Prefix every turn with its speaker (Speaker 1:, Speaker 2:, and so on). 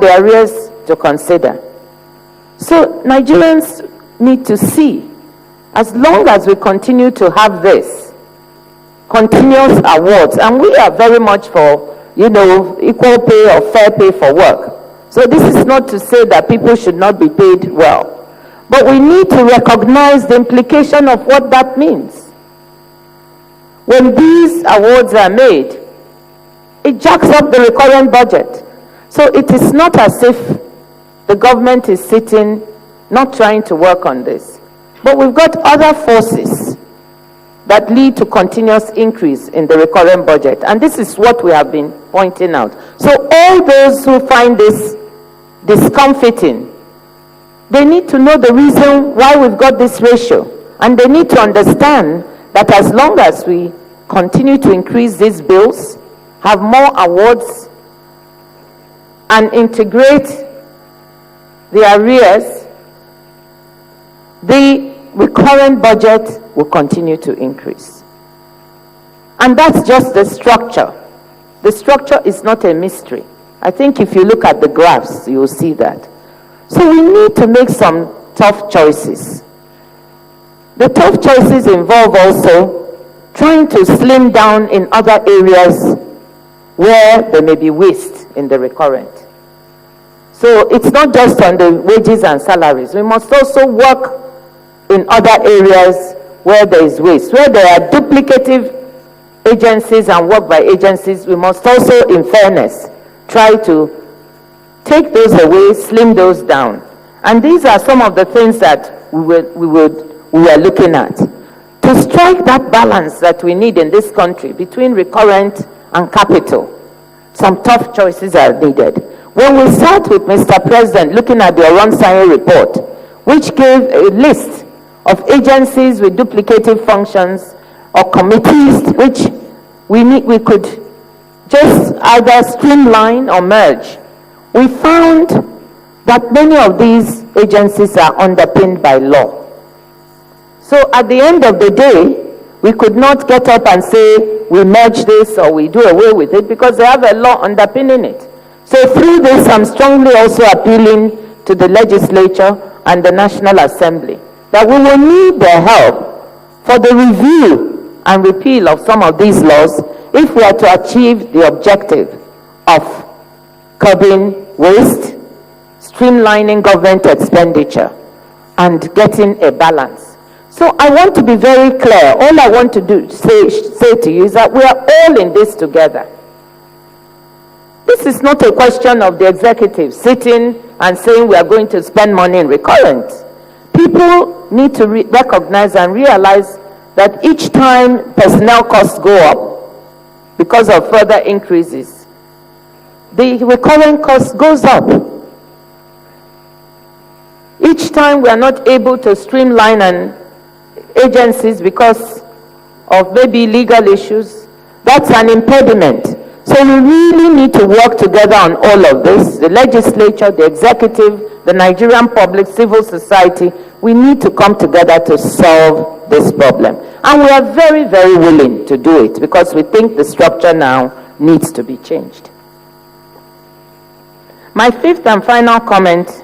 Speaker 1: the arrears to consider. So Nigerians need to see, as long as we continue to have this continuous awards, and we are very much for, equal pay or fair pay for work. So this is not to say that people should not be paid well, but we need to recognize the implication of what that means. When these awards are made, it jacks up the recurrent budget. So it is not as if the government is sitting not trying to work on this. But we've got other forces that lead to continuous increase in the recurrent budget. And this is what we have been pointing out. So all those who find this discomforting, they need to know the reason why we've got this ratio. And they need to understand that as long as we continue to increase these bills, have more awards, and integrate the arrears, the recurrent budget will continue to increase. And that's just the structure. The structure is not a mystery. I think if you look at the graphs, you will see that. So we need to make some tough choices. The tough choices involve also trying to slim down in other areas where there may be waste in the recurrent. So it's not just on the wages and salaries. We must also work in other areas where there is waste. Where there are duplicative agencies and work by agencies, we must also, in fairness, try to take those away, slim those down. And these are some of the things that we are looking at. To strike that balance that we need in this country between recurrent and capital, some tough choices are needed. When we start with Mr. President looking at the Oronsaye report, which gave a list of agencies with duplicative functions or committees which we could just either streamline or merge, we found that many of these agencies are underpinned by law. So at the end of the day, we could not get up and say we merge this or we do away with it, because they have a law underpinning it. So through this, I'm strongly also appealing to the Legislature and the National Assembly that we will need their help for the review and repeal of some of these laws if we are to achieve the objective of curbing waste, streamlining government expenditure, and getting a balance. So I want to be very clear. All I want to do say to you is that we are all in this together. This is not a question of the executive sitting and saying we are going to spend money in recurrent. People need to recognize and realize that each time personnel costs go up because of further increases, the recurrent cost goes up. Each time we are not able to streamline agencies because of maybe legal issues, that's an impediment. So we really need to work together on all of this. The legislature, the executive, the Nigerian public, civil society, we need to come together to solve this problem. And we are very, very willing to do it because we think the structure now needs to be changed. My fifth and final comment